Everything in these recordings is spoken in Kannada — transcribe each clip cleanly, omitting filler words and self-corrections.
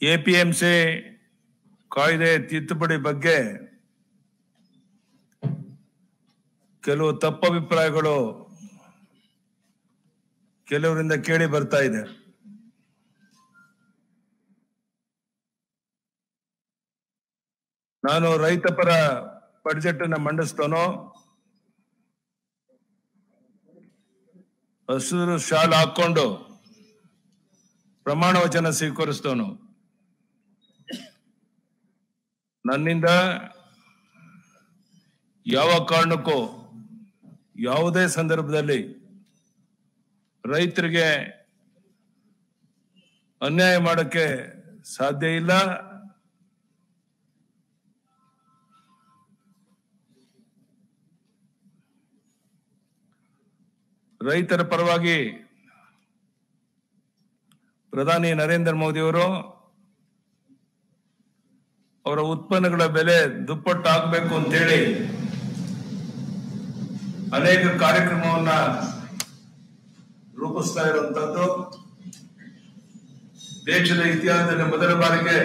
ಎಪಿಎಂಸಿ ಕಾಯ್ದೆ ತಿದ್ದುಪಡಿ ಬಗ್ಗೆ ಕೆಲವು ತಪ್ಪಭಿಪ್ರಾಯಗಳು ಕೆಲವರಿಂದ ಕೇಳಿ ಬರ್ತಾ ಇದೆ. ನಾನು ರೈತ ಪರ ಬಜೆಟ್ ಅನ್ನು ಮಂಡಿಸ್ತೇನೋ, ಹಸಿರು ಶಾಲ್ ಹಾಕೊಂಡು ಪ್ರಮಾಣ ವಚನ ಸ್ವೀಕರಿಸ್ತೇನೋ. ನನ್ನಿಂದ ಯಾವ ಕಾರಣಕ್ಕೂ ಯಾವುದೇ ಸಂದರ್ಭದಲ್ಲಿ ರೈತರಿಗೆ ಅನ್ಯಾಯ ಮಾಡಕ್ಕೆ ಸಾಧ್ಯ ಇಲ್ಲ. ರೈತರ ಪರವಾಗಿ ಪ್ರಧಾನಿ ನರೇಂದ್ರ ಮೋದಿ ಅವರು ಅವರ ಉತ್ಪನ್ನಗಳ ಬೆಲೆ ದುಪ್ಪಟ್ಟು ಆಗಬೇಕು ಅಂತೇಳಿ ಅನೇಕ ಕಾರ್ಯಕ್ರಮವನ್ನ ರೂಪಿಸ್ತಾ ಇರುವಂತದ್ದು. ದೇಶದ ಇತಿಹಾಸದಲ್ಲಿ ಮೊದಲ ಬಾರಿಗೆ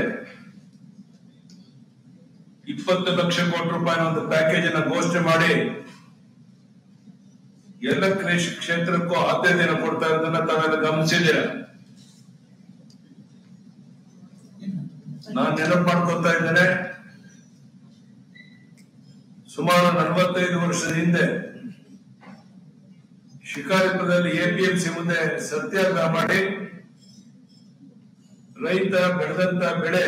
20 ಲಕ್ಷ ಕೋಟಿ ರೂಪಾಯಿನ ಒಂದು ಪ್ಯಾಕೇಜ್ ಅನ್ನು ಘೋಷಣೆ ಮಾಡಿ ಎಲ್ಲ ಕೃಷಿ ಕ್ಷೇತ್ರಕ್ಕೂ ಆದ್ಯತೆಯನ್ನು ಕೊಡ್ತಾ ಇರೋದನ್ನ ತಾವೆಲ್ಲ ಗಮನಿಸಿದ್ದೀರ. ನಾನು ನೆನಪು ಮಾಡ್ಕೊತಾ ಇದ್ದೇನೆ, ಸುಮಾರು 45 ವರ್ಷದ ಹಿಂದೆ ಶಿಕಾರಿಪುರದಲ್ಲಿ ಎಪಿಎಂಸಿ ಮುಂದೆ ಸತ್ಯಾಗ್ರಹ ಮಾಡಿ ರೈತ ಬೆಳೆದಂತ ಬೆಳೆ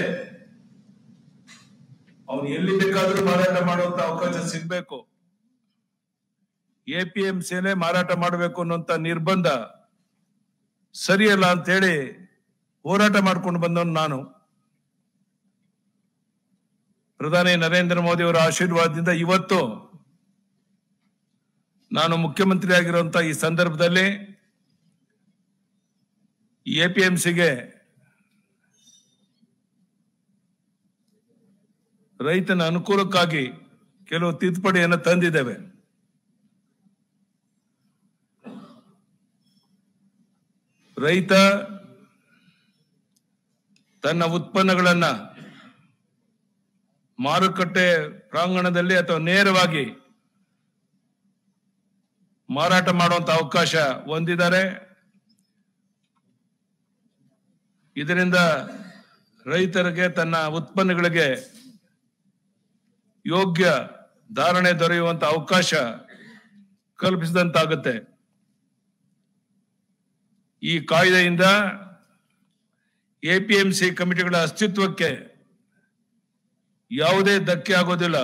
ಅವನು ಎಲ್ಲಿ ಬೇಕಾದ್ರೂ ಮಾರಾಟ ಮಾಡುವಂತ ಅವಕಾಶ ಸಿಗ್ಬೇಕು, ಎಪಿಎಂಸಿನೇ ಮಾರಾಟ ಮಾಡಬೇಕು ಅನ್ನುವಂತ ನಿರ್ಬಂಧ ಸರಿಯಲ್ಲ ಅಂತ ಹೇಳಿ ಹೋರಾಟ ಮಾಡ್ಕೊಂಡು ಬಂದವನು ನಾನು. ಪ್ರಧಾನಿ ನರೇಂದ್ರ ಮೋದಿ ಅವರ ಆಶೀರ್ವಾದದಿಂದ ಇವತ್ತು ನಾನು ಮುಖ್ಯಮಂತ್ರಿ ಆಗಿರುವಂತಹ ಈ ಸಂದರ್ಭದಲ್ಲಿ ಎಪಿಎಂಸಿಗೆ ರೈತನ ಅನುಕೂಲಕ್ಕಾಗಿ ಕೆಲವು ತಿದ್ದುಪಡಿಯನ್ನು ತಂದಿದ್ದೇವೆ. ರೈತ ತನ್ನ ಉತ್ಪನ್ನಗಳನ್ನ ಮಾರುಕಟ್ಟೆ ಪ್ರಾಂಗಣದಲ್ಲಿ ಅಥವಾ ನೇರವಾಗಿ ಮಾರಾಟ ಮಾಡುವಂತ ಅವಕಾಶ ಹೊಂದಿದ್ದಾರೆ. ಇದರಿಂದ ರೈತರಿಗೆ ತನ್ನ ಉತ್ಪನ್ನಗಳಿಗೆ ಯೋಗ್ಯ ಧಾರಣೆ ದೊರೆಯುವಂತ ಅವಕಾಶ ಕಲ್ಪಿಸಿದಂತಾಗುತ್ತೆ. ಈ ಕಾಯ್ದೆಯಿಂದ ಎಪಿಎಂಸಿ ಕಮಿಟಿಗಳ ಅಸ್ತಿತ್ವಕ್ಕೆ ಯಾವುದೇ ಧಕ್ಕೆ ಆಗೋದಿಲ್ಲ,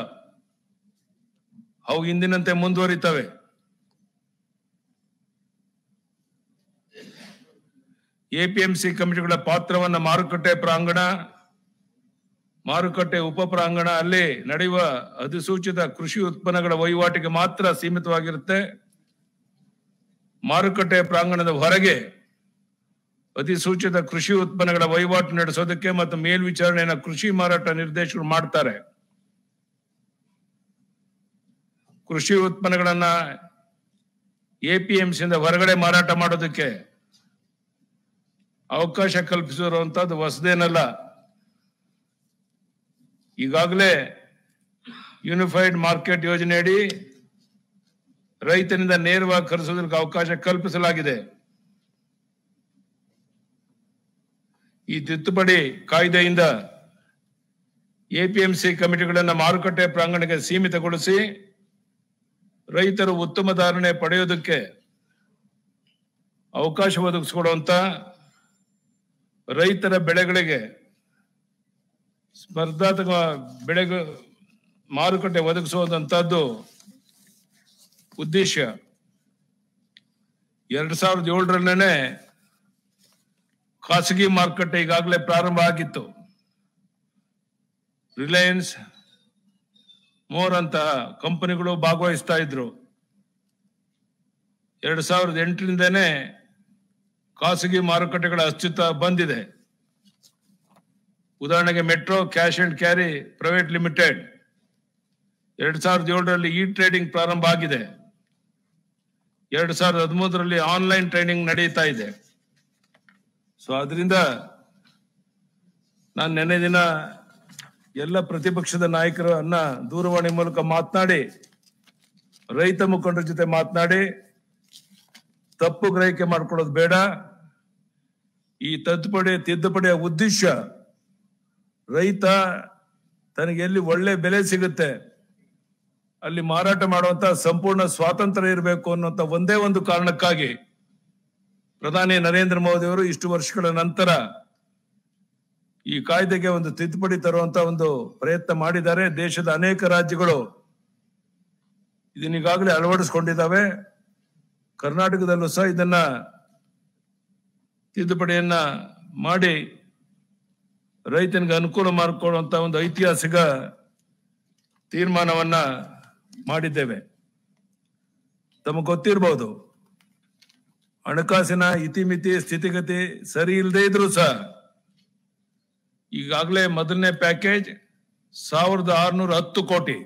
ಅವು ಹಿಂದಿನಂತೆ ಮುಂದುವರಿತವೆ. ಎಪಿಎಂಸಿ ಕಮಿಟಿಗಳ ಪಾತ್ರವನ್ನ ಮಾರುಕಟ್ಟೆ ಪ್ರಾಂಗಣ, ಮಾರುಕಟ್ಟೆ ಉಪ ಪ್ರಾಂಗಣ ಅಲ್ಲಿ ನಡೆಯುವ ಅಧಿಸೂಚಿತ ಕೃಷಿ ಉತ್ಪನ್ನಗಳ ವಹಿವಾಟಿಗೆ ಮಾತ್ರ ಸೀಮಿತವಾಗಿರುತ್ತೆ. ಮಾರುಕಟ್ಟೆ ಪ್ರಾಂಗಣದ ಹೊರಗೆ ಅಧಿಸೂಚಿತ ಕೃಷಿ ಉತ್ಪನ್ನಗಳ ವಹಿವಾಟು ನಡೆಸೋದಕ್ಕೆ ಮತ್ತು ಮೇಲ್ವಿಚಾರಣೆಯನ್ನು ಕೃಷಿ ಮಾರಾಟ ನಿರ್ದೇಶಕರು ಮಾಡ್ತಾರೆ. ಕೃಷಿ ಉತ್ಪನ್ನಗಳನ್ನ ಎಪಿಎಂಸಿಯಿಂದ ಹೊರಗಡೆ ಮಾರಾಟ ಮಾಡೋದಕ್ಕೆ ಅವಕಾಶ ಕಲ್ಪಿಸಿರುವಂತದ್ದು ಹೊಸದೇನಲ್ಲ. ಈಗಾಗಲೇ ಯೂನಿಫೈಡ್ ಮಾರ್ಕೆಟ್ ಯೋಜನೆಯಡಿ ರೈತನಿಂದ ನೇರವಾಗಿ ಖರೀದಿಸೋದಕ್ಕೆ ಅವಕಾಶ ಕಲ್ಪಿಸಲಾಗಿದೆ. ಈ ತಿದ್ದುಪಡಿ ಕಾಯ್ದೆಯಿಂದ ಎಪಿಎಂಸಿ ಕಮಿಟಿಗಳನ್ನು ಮಾರುಕಟ್ಟೆ ಪ್ರಾಂಗಣಕ್ಕೆ ಸೀಮಿತಗೊಳಿಸಿ ರೈತರು ಉತ್ತಮ ಧಾರಣೆ ಪಡೆಯೋದಕ್ಕೆ ಅವಕಾಶ ಒದಗಿಸಿಕೊಡುವಂತ, ರೈತರ ಬೆಳೆಗಳಿಗೆ ಸ್ಪರ್ಧಾತ್ಮಕ ಬೆಳೆಗೆ ಮಾರುಕಟ್ಟೆ ಒದಗಿಸುವಂತದ್ದು ಉದ್ದೇಶ. 2007ರಲ್ಲೇ ಖಾಸಗಿ ಮಾರುಕಟ್ಟೆ ಈಗಾಗಲೇ ಪ್ರಾರಂಭ ಆಗಿತ್ತು. ರಿಲಯನ್ಸ್, ಮೋರ್ ಅಂತ ಕಂಪನಿಗಳು ಭಾಗವಹಿಸ್ತಾ ಇದ್ರು. 2008ರಿಂದನೇ ಖಾಸಗಿ ಮಾರುಕಟ್ಟೆಗಳ ಅಸ್ತಿತ್ವ ಬಂದಿದೆ. ಉದಾಹರಣೆಗೆ metro cash and carry private limited 2007ರಲ್ಲಿ ಇ ಟ್ರೇಡಿಂಗ್ ಪ್ರಾರಂಭ ಆಗಿದೆ. 2013ರಲ್ಲಿ ಆನ್ಲೈನ್ ಟ್ರೇಡಿಂಗ್ ನಡೀತಾ ಇದೆ. ಸೊ ಅದರಿಂದ ನಾನು ನೆನ್ನೆ ದಿನ ಎಲ್ಲ ಪ್ರತಿಪಕ್ಷದ ನಾಯಕರನ್ನ ದೂರವಾಣಿ ಮೂಲಕ ಮಾತನಾಡಿ ರೈತ ಮುಖಂಡರ ಜೊತೆ ಮಾತನಾಡಿ ತಪ್ಪು ಗ್ರಹಿಕೆ ಮಾಡ್ಕೊಳ್ಳೋದು ಬೇಡ. ಈ ತಿದ್ದುಪಡಿಯ ಉದ್ದೇಶ ರೈತ ತನಗೆ ಎಲ್ಲಿ ಒಳ್ಳೆ ಬೆಲೆ ಸಿಗುತ್ತೆ ಅಲ್ಲಿ ಮಾರಾಟ ಮಾಡುವಂತ ಸಂಪೂರ್ಣ ಸ್ವಾತಂತ್ರ್ಯ ಇರಬೇಕು ಅನ್ನುವಂತ ಒಂದೇ ಒಂದು ಕಾರಣಕ್ಕಾಗಿ ಪ್ರಧಾನಿ ನರೇಂದ್ರ ಮೋದಿ ಅವರು ಇಷ್ಟು ವರ್ಷಗಳ ನಂತರ ಈ ಕಾಯ್ದೆಗೆ ಒಂದು ತಿದ್ದುಪಡಿ ತರುವಂತ ಒಂದು ಪ್ರಯತ್ನ ಮಾಡಿದ್ದಾರೆ. ದೇಶದ ಅನೇಕ ರಾಜ್ಯಗಳು ಇದನ್ನೀಗಾಗಲೇ ಅಳವಡಿಸಿಕೊಂಡಿದ್ದಾವೆ. ಕರ್ನಾಟಕದಲ್ಲೂ ಸಹ ಇದನ್ನ ತಿದ್ದುಪಡಿಯನ್ನ ಮಾಡಿ ರೈತನಿಗೆ ಅನುಕೂಲ ಮಾಡಿಕೊಳ್ಳುವಂತ ಒಂದು ಐತಿಹಾಸಿಕ ತೀರ್ಮಾನವನ್ನ ಮಾಡಿದ್ದೇವೆ. ತಮಗೆ ಗೊತ್ತಿರಬಹುದು, ಹಣಕಾಸಿನ ಇತಿಮಿತಿ ಸ್ಥಿತಿಗತಿ ಸರಿ ಇಲ್ಲದೆ ಇದ್ರೂ ಸಹ ಈಗಾಗಲೇ ಮೊದಲನೇ ಪ್ಯಾಕೇಜ್ 1610 ಕೋಟಿ,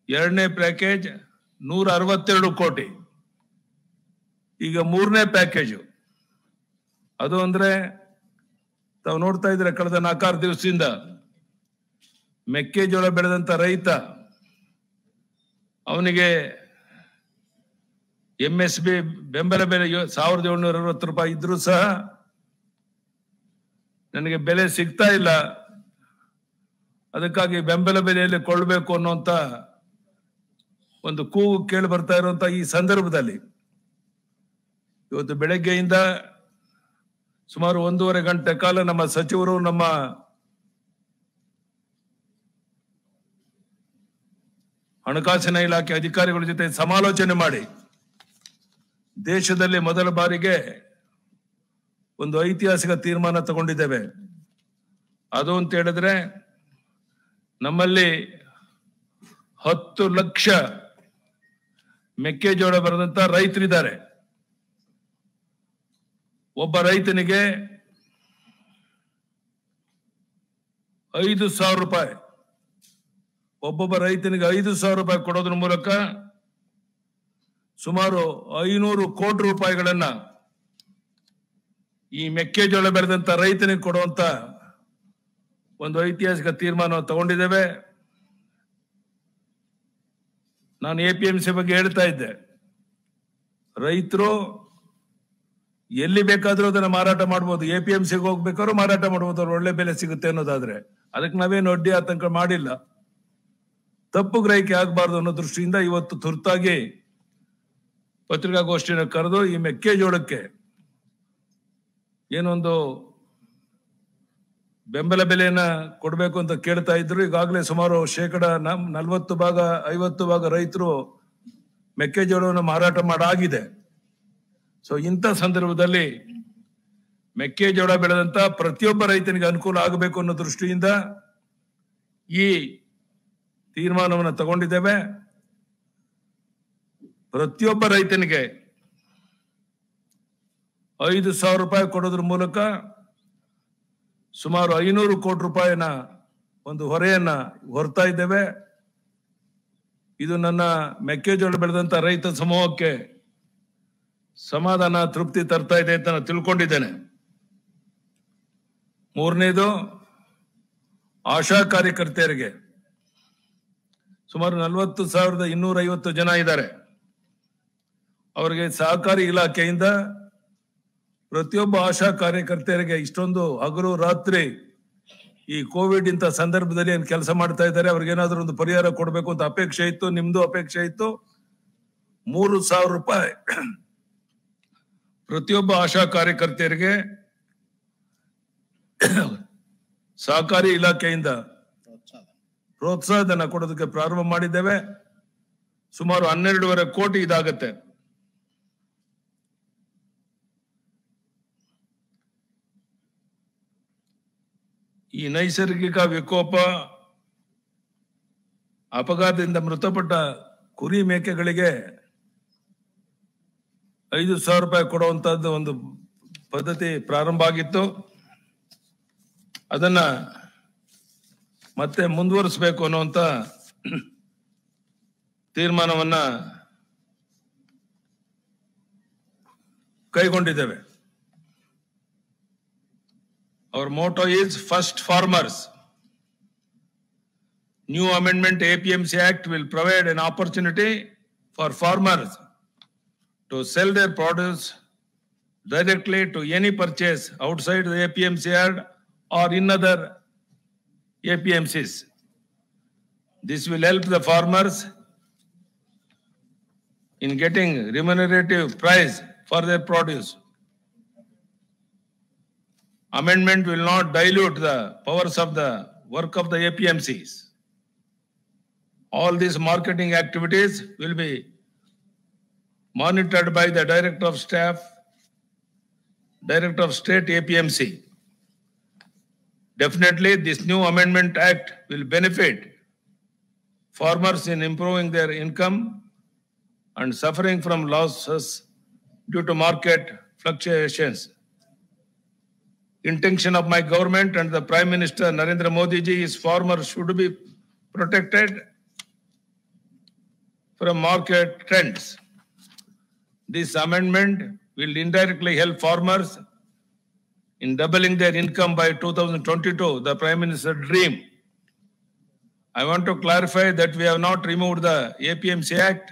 ಎರಡನೇ ಪ್ಯಾಕೇಜ್ 162 ಕೋಟಿ, ಈಗ ಮೂರನೇ ಪ್ಯಾಕೇಜ್ ಅದು ಅಂದ್ರೆ ತಾವು ನೋಡ್ತಾ ಇದ್ರೆ ಕಳೆದ 4-6 ದಿವಸದಿಂದ ಮೆಕ್ಕೆಜೋಳ ಬೆಳೆದಂತ ರೈತ ಅವನಿಗೆ MSP ಬೆಂಬಲ ಬೆಲೆ 1760 ರೂಪಾಯಿ ಇದ್ರೂ ಸಹ ನನಗೆ ಬೆಲೆ ಸಿಗ್ತಾ ಇಲ್ಲ, ಅದಕ್ಕಾಗಿ ಬೆಂಬಲ ಬೆಲೆಯಲ್ಲಿ ಕೊಳ್ಳಬೇಕು ಅನ್ನುವಂತ ಒಂದು ಕೂಗು ಕೇಳಿ ಬರ್ತಾ ಇರುವಂತ ಈ ಸಂದರ್ಭದಲ್ಲಿ ಇವತ್ತು ಬೆಳಗ್ಗೆಯಿಂದ ಸುಮಾರು 1.5 ಗಂಟೆ ಕಾಲ ನಮ್ಮ ಸಚಿವರು ನಮ್ಮ ಹಣಕಾಸಿನ ಇಲಾಖೆ ಅಧಿಕಾರಿಗಳ ಜೊತೆ ಸಮಾಲೋಚನೆ ಮಾಡಿ ದೇಶದಲ್ಲಿ ಮೊದಲ ಬಾರಿಗೆ ಒಂದು ಐತಿಹಾಸಿಕ ತೀರ್ಮಾನ ತಗೊಂಡಿದ್ದೇವೆ. ಅದು ಅಂತ ಹೇಳಿದ್ರೆ ನಮ್ಮಲ್ಲಿ 10 ಲಕ್ಷ ಮೆಕ್ಕೆಜೋಳ ಬರೆದಂತ ರೈತರಿದ್ದಾರೆ. ಒಬ್ಬ ರೈತನಿಗೆ 5,000 ರೂಪಾಯಿ, ಒಬ್ಬೊಬ್ಬ ರೈತನಿಗೆ 5,000 ರೂಪಾಯಿ ಕೊಡೋದ್ರ ಮೂಲಕ ಸುಮಾರು 500 ಕೋಟಿ ರೂಪಾಯಿಗಳನ್ನ ಈ ಮೆಕ್ಕೆಜೋಳ ಬೆಳೆದಂತ ರೈತನಿಗೆ ಕೊಡುವಂತ ಒಂದು ಐತಿಹಾಸಿಕ ತೀರ್ಮಾನವನ್ನು ತಗೊಂಡಿದ್ದೇವೆ. ನಾನು APMC ಬಗ್ಗೆ ಹೇಳ್ತಾ ಇದ್ದೆ, ರೈತರು ಎಲ್ಲಿ ಬೇಕಾದ್ರೂ ಅದನ್ನ ಮಾರಾಟ ಮಾಡಬಹುದು, APMCಗೆ ಹೋಗ್ಬೇಕಾದ್ರೂ ಮಾರಾಟ ಮಾಡಬಹುದು, ಅವ್ರು ಒಳ್ಳೆ ಬೆಲೆ ಸಿಗುತ್ತೆ ಅನ್ನೋದಾದ್ರೆ. ಅದಕ್ಕೆ ನಾವೇನು ಅಡ್ಡಿ ಆತಂಕ ಮಾಡಿಲ್ಲ. ತಪ್ಪು ಗ್ರಹಿಕೆ ಆಗಬಾರ್ದು ಅನ್ನೋ ದೃಷ್ಟಿಯಿಂದ ಇವತ್ತು ತುರ್ತಾಗಿ ಪತ್ರಿಕಾಗೋಷ್ಠಿಯನ್ನು ಕರೆದು ಈ ಮೆಕ್ಕೆಜೋಳಕ್ಕೆ ಏನೊಂದು ಬೆಂಬಲ ಬೆಲೆಯನ್ನ ಕೊಡಬೇಕು ಅಂತ ಕೇಳ್ತಾ ಇದ್ರು. ಈಗಾಗಲೇ ಸುಮಾರು 40% ಭಾಗ 50% ಭಾಗ ರೈತರು ಮೆಕ್ಕೆಜೋಳವನ್ನು ಮಾರಾಟ ಮಾಡಾಗಿದೆ. ಸೊ ಇಂಥ ಸಂದರ್ಭದಲ್ಲಿ ಮೆಕ್ಕೆಜೋಳ ಬೆಳೆದಂತ ಪ್ರತಿಯೊಬ್ಬ ರೈತನಿಗೆ ಅನುಕೂಲ ಆಗಬೇಕು ಅನ್ನೋ ದೃಷ್ಟಿಯಿಂದ ಈ ತೀರ್ಮಾನವನ್ನು ತಗೊಂಡಿದ್ದೇವೆ. ಪ್ರತಿಯೊಬ್ಬ ರೈತನಿಗೆ 5,000 ರೂಪಾಯಿ ಕೊಡೋದ್ರ ಮೂಲಕ ಸುಮಾರು 500 ಕೋಟಿ ರೂಪಾಯಿನ ಒಂದು ಹೊರೆಯನ್ನ ಹೊರ್ತಾ ಇದ್ದೇವೆ. ಇದು ನನ್ನ ಮೆಕ್ಕೆಜೋಳ ಬೆಳೆದಂತ ರೈತ ಸಮೂಹಕ್ಕೆ ಸಮಾಧಾನ ತೃಪ್ತಿ ತರ್ತಾ ಇದೆ ಅಂತ ನಾನು ತಿಳ್ಕೊಂಡಿದ್ದೇನೆ. ಮೂರನೇದು, ಆಶಾ ಕಾರ್ಯಕರ್ತೆಯರಿಗೆ ಸುಮಾರು 40,250 ಜನ ಇದ್ದಾರೆ. ಅವರಿಗೆ ಸಹಕಾರಿ ಇಲಾಖೆಯಿಂದ ಪ್ರತಿಯೊಬ್ಬ ಆಶಾ ಕಾರ್ಯಕರ್ತೆಯರಿಗೆ ಇಷ್ಟೊಂದು ಹಗಲು ರಾತ್ರಿ ಈ ಕೋವಿಡ್ ಇಂತ ಸಂದರ್ಭದಲ್ಲಿ ಏನು ಕೆಲಸ ಮಾಡ್ತಾ ಇದ್ದಾರೆ, ಅವ್ರಿಗೇನಾದ್ರೂ ಒಂದು ಪರಿಹಾರ ಕೊಡಬೇಕು ಅಂತ ಅಪೇಕ್ಷೆ ಇತ್ತು. ನಿಮ್ದು ಅಪೇಕ್ಷೆ ಇತ್ತು. 3,000 ರೂಪಾಯಿ ಪ್ರತಿಯೊಬ್ಬ ಆಶಾ ಕಾರ್ಯಕರ್ತೆಯರಿಗೆ ಸಹಕಾರಿ ಇಲಾಖೆಯಿಂದ ಪ್ರೋತ್ಸಾಹಧನ ಕೊಡೋದಕ್ಕೆ ಪ್ರಾರಂಭ ಮಾಡಿದ್ದೇವೆ. ಸುಮಾರು 12.5 ಕೋಟಿ ಇದಾಗತ್ತೆ. ಈ ನೈಸರ್ಗಿಕ ವಿಕೋಪ ಅಪಘಾತದಿಂದ ಮೃತಪಟ್ಟ ಕುರಿ ಮೇಕೆಗಳಿಗೆ 5,000 ರೂಪಾಯಿ ಕೊಡುವಂತದ್ದು ಒಂದು ಪದ್ಧತಿ ಪ್ರಾರಂಭ ಆಗಿತ್ತು. ಅದನ್ನ ಮತ್ತೆ ಮುಂದುವರಿಸಬೇಕು ಅನ್ನುವಂತ ತೀರ್ಮಾನವನ್ನ ಕೈಗೊಂಡಿದ್ದೇವೆ. Our motto is first farmers. New amendment APMC Act will provide an opportunity for farmers to sell their produce directly to any purchase outside the APMC yard or in other APMCs. This will help the farmers in getting remunerative price for their produce. Amendment will not dilute the powers of the work of the APMCs. All these marketing activities will be monitored by the Director of Staff, Director of State APMC. Definitely, this new amendment act will benefit farmers in improving their income and suffering from losses due to market fluctuations. Intention of my government and the Prime Minister Narendra Modi ji is farmers should be protected from market trends. This amendment will indirectly help farmers in doubling their income by 2022, the Prime Minister's dream. I want to clarify that we have not removed the APMC Act.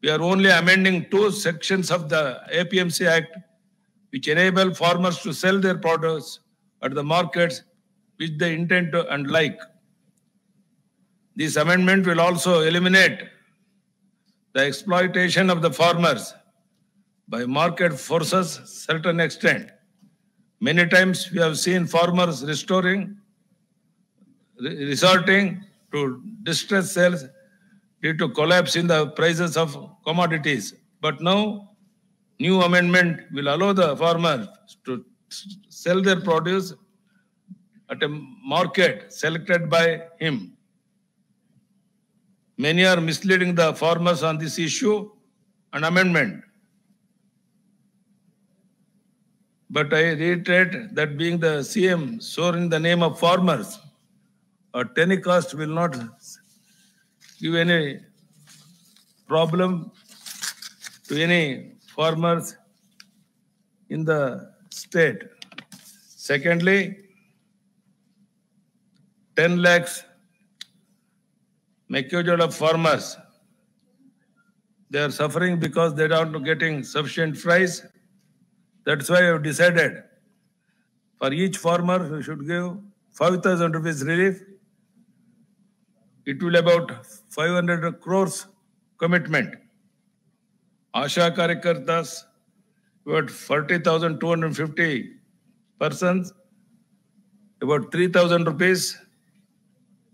We are only amending 2 sections of the APMC Act which enable farmers to sell their produce at the markets which they intend to and like. This amendment will also eliminate the exploitation of the farmers by market forces to a certain extent. Many times we have seen farmers resorting to distress sales due to collapse in the prices of commodities. But now, new amendment will allow the farmers to sell their produce at a market selected by him. Many are misleading the farmers on this issue and amendment. But I reiterate that being the CM sworn in the name of farmers, at any cost will not give any problem to any farmers in the state. Secondly, 10 lakhs Mekkejola farmers, they are suffering because they are not getting sufficient price. That's why I have decided for each farmer we should give 5,000 rupees relief. It will about 500 crores commitment. Asha Karyakartas, about 40,250 persons, about 3,000 rupees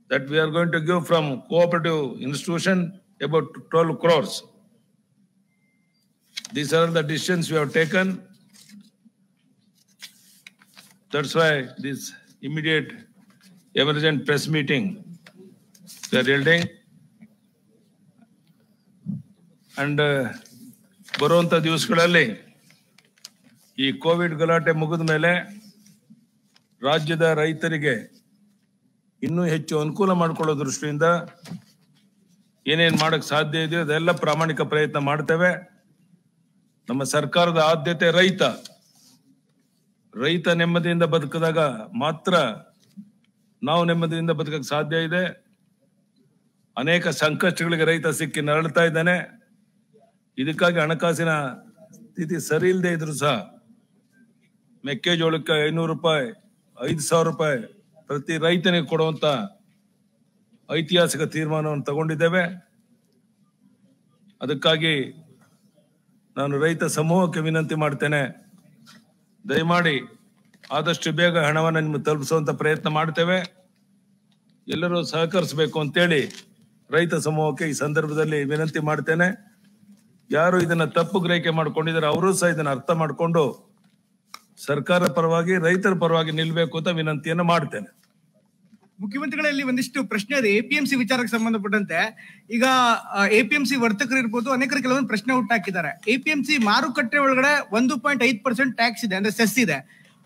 that we are going to give from cooperative institution, about 12 crores. These are the decisions we have taken. That's why this immediate emergent press meeting we are holding. And ಬರುವಂತ ದಿವಸಗಳಲ್ಲಿ ಈ ಕೋವಿಡ್ ಗಲಾಟೆ ಮುಗಿದ ಮೇಲೆ ರಾಜ್ಯದ ರೈತರಿಗೆ ಇನ್ನೂ ಹೆಚ್ಚು ಅನುಕೂಲ ಮಾಡಿಕೊಳ್ಳೋ ದೃಷ್ಟಿಯಿಂದ ಏನೇನು ಮಾಡಕ್ಕೆ ಸಾಧ್ಯ ಇದೆಯೋ ಅದೆಲ್ಲ ಪ್ರಾಮಾಣಿಕ ಪ್ರಯತ್ನ ಮಾಡ್ತೇವೆ. ನಮ್ಮ ಸರ್ಕಾರದ ಆದ್ಯತೆ ರೈತ. ರೈತ ನೆಮ್ಮದಿಯಿಂದ ಬದುಕಿದಾಗ ಮಾತ್ರ ನಾವು ನೆಮ್ಮದಿಯಿಂದ ಬದುಕಕ್ಕೆ ಸಾಧ್ಯ ಇದೆ. ಅನೇಕ ಸಂಕಷ್ಟಗಳಿಗೆ ರೈತ ಸಿಕ್ಕಿ ನರಳ್ತಾ ಇದ್ದಾನೆ. ಇದಕ್ಕಾಗಿ ಹಣಕಾಸಿನ ಸ್ಥಿತಿ ಸರಿ ಇಲ್ಲದೆ ಇದ್ರು ಸಹ ಮೆಕ್ಕೆಜೋಳಕ್ಕೆ 500 ರೂಪಾಯಿ 5,000 ರೂಪಾಯಿ ಪ್ರತಿ ರೈತನಿಗೆ ಕೊಡುವಂತ ಐತಿಹಾಸಿಕ ತೀರ್ಮಾನವನ್ನು ತಗೊಂಡಿದ್ದೇವೆ. ಅದಕ್ಕಾಗಿ ನಾನು ರೈತ ಸಮೂಹಕ್ಕೆ ವಿನಂತಿ ಮಾಡ್ತೇನೆ, ದಯಮಾಡಿ ಆದಷ್ಟು ಬೇಗ ಹಣವನ್ನು ನಿಮಗೆ ತಲುಪಿಸುವಂತ ಪ್ರಯತ್ನ ಮಾಡ್ತೇವೆ. ಎಲ್ಲರೂ ಸಹಕರಿಸಬೇಕು ಅಂತೇಳಿ ರೈತ ಸಮೂಹಕ್ಕೆ ಈ ಸಂದರ್ಭದಲ್ಲಿ ವಿನಂತಿ ಮಾಡ್ತೇನೆ. ಯಾರು ಇದನ್ನ ತಪ್ಪು ಗ್ರಹಿಕೆ ಮಾಡ್ಕೊಂಡಿದ್ದಾರೆ ಅವರು ಸಹ ಇದನ್ನ ಅರ್ಥ ಮಾಡಿಕೊಂಡು ಸರ್ಕಾರ ಪರವಾಗಿ ರೈತರ ಪರವಾಗಿ ನಿಲ್ಲಬೇಕು ಅಂತ ವಿನಂತಿಯನ್ನು ಮಾಡ್ತೇನೆ. ಮುಖ್ಯಮಂತ್ರಿಗಳಲ್ಲಿ ಒಂದಿಷ್ಟು ಪ್ರಶ್ನೆ ಇದೆ ಎಪಿಎಂಸಿ ವಿಚಾರಕ್ಕೆ ಸಂಬಂಧಪಟ್ಟಂತೆ. ಈಗ ಎಪಿಎಂಸಿ ವರ್ತಕರು ಇರ್ಬೋದು, ಅನೇಕರು ಕೆಲವೊಂದು ಪ್ರಶ್ನೆ ಹುಟ್ಟಾಕಿದ್ದಾರೆ. ಎಪಿಎಂಸಿ ಮಾರುಕಟ್ಟೆ ಒಳಗಡೆ 1.5% ಟ್ಯಾಕ್ಸ್ ಇದೆ, ಅಂದ್ರೆ ಸೆಸ್ ಇದೆ.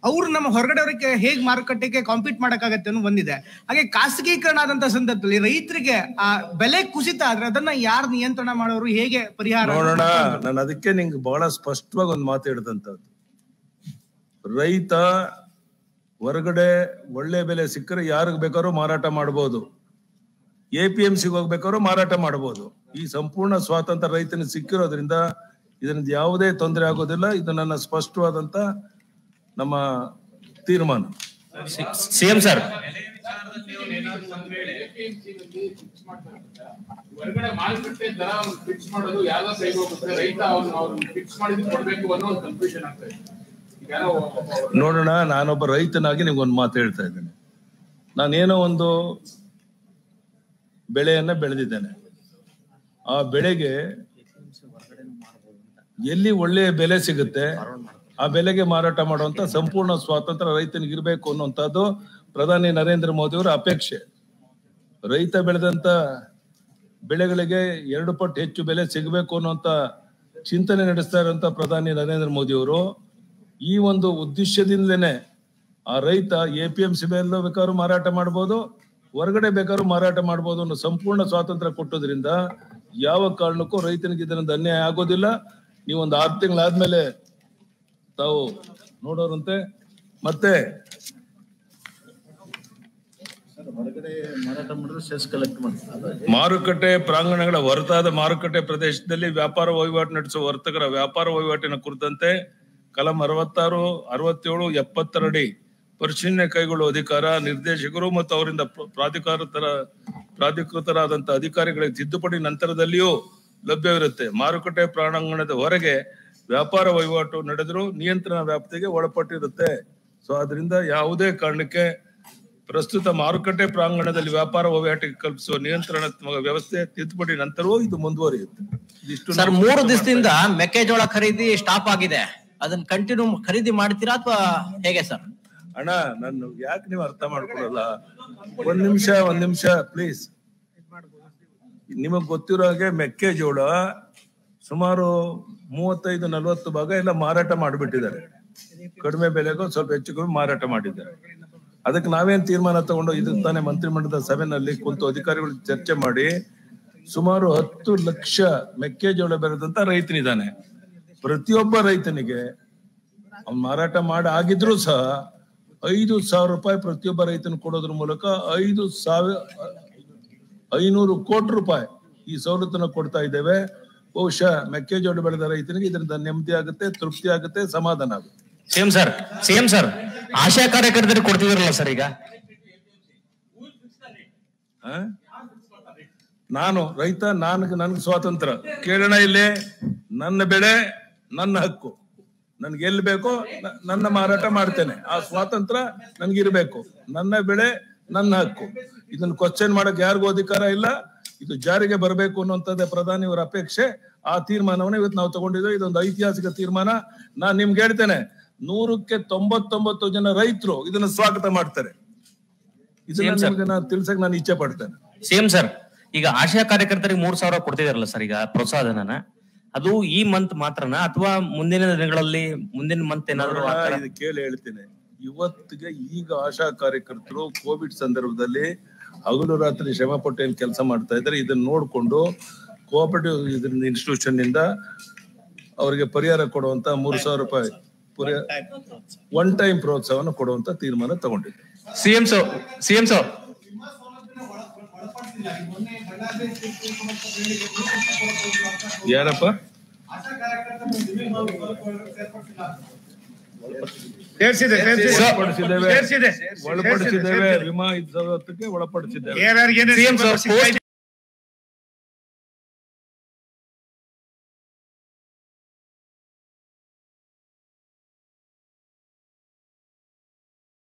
ಅವರು ನಮ್ಮ ಹೊರಗಡೆಯವರಿಗೆ ಹೇಗೆ ಮಾರುಕಟ್ಟೆಗೆ ಕಾಂಪೀಟ್ ಮಾಡಕ್ಕಾಗತ್ತೆ ಅನ್ನೋ ಒಂದಿದೆ. ಹಾಗೆ ಖಾಸಗೀಕರಣ ಆದಂತ ಸಂದರ್ಭದಲ್ಲಿ ರೈತರಿಗೆ ಆ ಬೆಲೆ ಕುಸಿತ ಆದ್ರೆ ಅದನ್ನ ಯಾರು ನಿಯಂತ್ರಣ ಮಾಡೋರು, ಹೇಗೆ ಪರಿಹಾರ? ನೋಡೋಣ, ನಾನು ಅದಕ್ಕೆ ನಿಂಗೆ ಬಹಳ ಸ್ಪಷ್ಟವಾಗಿ ಒಂದು ಮಾತು ಹೇಳಿದಂತದ್ದು, ರೈತ ಹೊರಗಡೆ ಒಳ್ಳೆ ಬೆಲೆ ಸಿಕ್ಕರೆ ಯಾರಿಗೆ ಬೇಕಾದ್ರೂ ಮಾರಾಟ ಮಾಡಬಹುದು, APMCಗೆ ಹೋಗ್ಬೇಕಾದ್ರೂ ಮಾರಾಟ ಮಾಡಬಹುದು. ಈ ಸಂಪೂರ್ಣ ಸ್ವಾತಂತ್ರ್ಯ ರೈತನಿಗೆ ಸಿಕ್ಕಿರೋದ್ರಿಂದ ಇದರಿಂದ ಯಾವುದೇ ತೊಂದರೆ ಆಗೋದಿಲ್ಲ. ಇದು ನನ್ನ ಸ್ಪಷ್ಟವಾದಂತ ನಮ್ಮ ತೀರ್ಮಾನ. ಸಿಎಂ ಸರ್, ಹೊರಗಡೆ ಮಾರುಕಟ್ಟೆ ದರ ಫಿಕ್ಸ್ ಮಾಡೋದು ಯಾವ್ದೋ ಸೈಡ್ ಹೋಗುತ್ತೆ, ರೈತ ಅವ್ನು ಫಿಕ್ಸ್ ಮಾಡಿದ್ದು ಕೊಡ್ಬೇಕು ಅನ್ನೋ ಒಂದು ಕನ್ಫ್ಯೂಷನ್ ಆಗ್ತದೆ. ನೋಡೋಣ, ನಾನೊಬ್ಬ ರೈತನಾಗಿ ನಿಮ್ಗೊಂದು ಮಾತು ಹೇಳ್ತಾ ಇದ್ದೇನೆ. ನಾನೇನೋ ಒಂದು ಬೆಳೆಯನ್ನ ಬೆಳೆದಿದ್ದೇನೆ, ಆ ಬೆಳೆಗೆ ಎಲ್ಲಿ ಒಳ್ಳೆಯ ಬೆಲೆ ಸಿಗುತ್ತೆ ಆ ಬೆಲೆಗೆ ಮಾರಾಟ ಮಾಡುವಂತ ಸಂಪೂರ್ಣ ಸ್ವಾತಂತ್ರ್ಯ ರೈತನಿಗೆ ಇರಬೇಕು ಅನ್ನುವಂಥದ್ದು ಪ್ರಧಾನಿ ನರೇಂದ್ರ ಮೋದಿ ಅವರ ಅಪೇಕ್ಷೆ. ರೈತ ಬೆಳೆದಂತ ಬೆಳೆಗಳಿಗೆ 2 ಪಟ್ಟು ಹೆಚ್ಚು ಬೆಲೆ ಸಿಗಬೇಕು ಅನ್ನುವಂತ ಚಿಂತನೆ ನಡೆಸ್ತಾ ಇರುವಂತ ಪ್ರಧಾನಿ ನರೇಂದ್ರ ಮೋದಿ ಅವರು ಈ ಒಂದು ಉದ್ದೇಶದಿಂದಲೇ ಆ ರೈತ APMC ಮೇಲೆ ಬೇಕಾದ್ರೂ ಮಾರಾಟ ಮಾಡ್ಬೋದು, ಹೊರಗಡೆ ಬೇಕಾದ್ರೂ ಮಾರಾಟ ಮಾಡ್ಬೋದು ಅನ್ನೋ ಸಂಪೂರ್ಣ ಸ್ವಾತಂತ್ರ್ಯ ಕೊಟ್ಟೋದ್ರಿಂದ ಯಾವ ಕಾರಣಕ್ಕೂ ರೈತನಿಗೆ ಇದರಿಂದ ಅನ್ಯಾಯ ಆಗೋದಿಲ್ಲ. ನೀವೊಂದು 6 ತಿಂಗಳಾದ್ಮೇಲೆ ತಾವು ನೋಡೋರಂತೆ. ಮತ್ತೆ ಮಾರುಕಟ್ಟೆ ಪ್ರಾಂಗಣಗಳ ಹೊರತಾದ ಮಾರುಕಟ್ಟೆ ಪ್ರದೇಶದಲ್ಲಿ ವ್ಯಾಪಾರ ವಹಿವಾಟು ನಡೆಸುವ ವರ್ತಕರ ವ್ಯಾಪಾರ ವಹಿವಾಟಿನ ಕುರಿತಂತೆ ಕಲಂ 66, 67, 70 ಪರಿಶೀಲನೆ ಕೈಗೊಳ್ಳುವ ಅಧಿಕಾರ ನಿರ್ದೇಶಕರು ಮತ್ತು ಅವರಿಂದ ಪ್ರಾಧಿಕೃತರಾದಂತಹ ಅಧಿಕಾರಿಗಳಿಗೆ ತಿದ್ದುಪಡಿ ನಂತರದಲ್ಲಿಯೂ ಲಭ್ಯವಿರುತ್ತೆ. ಮಾರುಕಟ್ಟೆ ಪ್ರಾಂಗಣದ ಹೊರಗೆ ವ್ಯಾಪಾರ ವಹಿವಾಟು ನಡೆದರೂ ನಿಯಂತ್ರಣ ವ್ಯಾಪ್ತಿಗೆ ಒಳಪಟ್ಟಿರುತ್ತೆ. ಸೊ ಅದರಿಂದ ಯಾವುದೇ ಕಾರಣಕ್ಕೆ ಪ್ರಸ್ತುತ ಮಾರುಕಟ್ಟೆ ಪ್ರಾಂಗಣದಲ್ಲಿ ವ್ಯಾಪಾರ ವಹಿವಾಟಿಗೆ ಕಲ್ಪಿಸುವ ನಿಯಂತ್ರಣಾತ್ಮಕ ವ್ಯವಸ್ಥೆ ತಿದ್ದುಪಡಿ ನಂತರವೂ ಇದು ಮುಂದುವರಿಯುತ್ತೆ. ಸರ್, 3 ದಿವಸದಿಂದ ಮೆಕ್ಕೆಜೋಳ ಖರೀದಿ ಸ್ಟಾಪ್ ಆಗಿದೆ. ಅದನ್ನ ಕಂಟಿನ್ಯೂ ಖರೀದಿ ಮಾಡ್ತೀರಾ ಅಥವಾ ಹೇಗೆ ಸರ್? ಅಣ್ಣ, ನಾನು ಯಾಕೆ ನೀವು ಅರ್ಥ ಮಾಡ್ಕೊಳಲ್ಲ? ಒಂದ್ ನಿಮಿಷ ಪ್ಲೀಸ್. ನಿಮಗ್ ಗೊತ್ತಿರೋ ಹಾಗೆ ಮೆಕ್ಕೆಜೋಳ ಸುಮಾರು 35-40 ಭಾಗ ಎಲ್ಲ ಮಾರಾಟ ಮಾಡಿಬಿಟ್ಟಿದ್ದಾರೆ. ಕಡಿಮೆ ಬೆಲೆಗೂ ಸ್ವಲ್ಪ ಹೆಚ್ಚು ಕಮ್ಮಿ ಮಾರಾಟ ಮಾಡಿದ್ದಾರೆ. ಅದಕ್ಕೆ ನಾವೇನ್ ತೀರ್ಮಾನ ತಗೊಂಡು ಇದು ತಾನೇ ಮಂತ್ರಿಮಂಡಲದ ಸಭೆಯಲ್ಲಿ ಕುಂತು ಅಧಿಕಾರಿಗಳು ಚರ್ಚೆ ಮಾಡಿ ಸುಮಾರು 10 ಲಕ್ಷ ಮೆಕ್ಕೆಜೋಳ ಬೆಳೆದಂತ ರೈತನಿದ್ದಾನೆ. ಪ್ರತಿಯೊಬ್ಬ ರೈತನಿಗೆ ಅವ್ನು ಮಾರಾಟ ಮಾಡಿ ಆಗಿದ್ರು ಸಹ 5,000 ರೂಪಾಯಿ ಪ್ರತಿಯೊಬ್ಬ ರೈತನ ಕೊಡೋದ್ರ ಮೂಲಕ 5,500 ಕೋಟಿ ರೂಪಾಯಿ ಈ ಸವಲತ್ತನ್ನು ಕೊಡ್ತಾ ಇದ್ದೇವೆ. ಬಹುಶಃ ಮೆಕ್ಕೆಜೋಳ ಬೆಳೆದ ರೈತನಿಗೆ ಇದರಿಂದ ನೆಮ್ಮದಿ ಆಗುತ್ತೆ, ತೃಪ್ತಿ ಆಗುತ್ತೆ, ಸಮಾಧಾನ ಆಗುತ್ತೆ. ಸಿಎಂ ಸರ್, ಆಶಾ ಕಾರ್ಯಕರ್ತರಿಗೆ ಕೊಡ್ತಿದಾರಲ್ಲ ಸರ್ ಈಗ? ನಾನು ರೈತ, ನನ್ಗೆ ಸ್ವಾತಂತ್ರ್ಯ ಕೇಳೋಣ. ಇಲ್ಲಿ ನನ್ನ ಬೆಳೆ ನನ್ನ ಹಕ್ಕು, ನನ್ಗೆ ಎಲ್ಲಿ ಬೇಕೋ ನನ್ನ ಮಾರಾಟ ಮಾಡ್ತೇನೆ. ಆ ಸ್ವಾತಂತ್ರ್ಯ ನನ್ಗಿರ್ಬೇಕು. ನನ್ನ ಬೆಳೆ ನನ್ನ ಹಕ್ಕು. ಇದನ್ನ ಕ್ವಶನ್ ಮಾಡಕ್ ಯಾರಿಗೂ ಅಧಿಕಾರ ಇಲ್ಲ. ಇದು ಜಾರಿಗೆ ಬರಬೇಕು ಅನ್ನುವಂಥದ್ದೇ ಪ್ರಧಾನಿ ಅವರ ಅಪೇಕ್ಷೆ. ಆ ತೀರ್ಮಾನವನ್ನ ಇವತ್ತು ನಾವು ತಗೊಂಡಿದ್ದೇವೆ. ಇದೊಂದು ಐತಿಹಾಸಿಕ ತೀರ್ಮಾನ. ನಾನ್ ನಿಮ್ಗೆ ಹೇಳ್ತೇನೆ, 100ಕ್ಕೆ 99 ಜನ ರೈತರು ಇದನ್ನ ಸ್ವಾಗತ ಮಾಡ್ತಾರೆ. ಇದನ್ನ ತಿಳ್ಸಕ್ ನಾನು ಇಚ್ಛೆ ಪಡ್ತೇನೆ. ಸಿಎಂ ಸರ್, ಈಗ ಆಶಾ ಕಾರ್ಯಕರ್ತರಿಗೆ 3,000 ಕೊಡ್ತಿದಾರಲ್ಲ ಸರ್ ಈಗ ಪ್ರೋತ್ಸಾಹಧನ, ಅದು ಈ ಮಂತ್ ಮಾತ್ರನಾ ಅಥವಾ ಮುಂದಿನ ದಿನಗಳಲ್ಲಿ ಮುಂದಿನ ಮಂತ್ ಏನಾದ್ರು? ಇದು ಕೇಳಿ ಹೇಳ್ತೀನಿ. ಇವತ್ತಿಗೆ ಈಗ ಆಶಾ ಕಾರ್ಯಕರ್ತರು ಕೋವಿಡ್ ಸಂದರ್ಭದಲ್ಲಿ ಹಗಲು ರಾತ್ರಿ ಶ್ರಮ ಪಟ್ಟು ಏನ್ ಕೆಲಸ ಮಾಡ್ತಾ ಇದ್ದಾರೆ, ಇದನ್ನ ನೋಡ್ಕೊಂಡು ಕೋಆಪರೇಟಿವ್ ಇದರಿಂದ ಇನ್ಸ್ಟಿಟ್ಯೂಷನ್ ನಿಂದ ಅವರಿಗೆ ಪರಿಹಾರ ಕೊಡುವಂತ 3,000 ರೂಪಾಯಿ ಒನ್ ಟೈಮ್ ಪ್ರೋತ್ಸಾಹವನ್ನು ಕೊಡುವಂತ ತೀರ್ಮಾನ ತಗೊಂಡಿದೆ. ಸಿಎಂ ಸರ್ ಯಾರಪ್ಪ ಒಳಪಡಿಸಿದ್ದೇವೆ, ವಿಮಾ ಸವಲತ್ತಿಗೆ ಒಳಪಡಿಸಿದ್ದೇವೆ.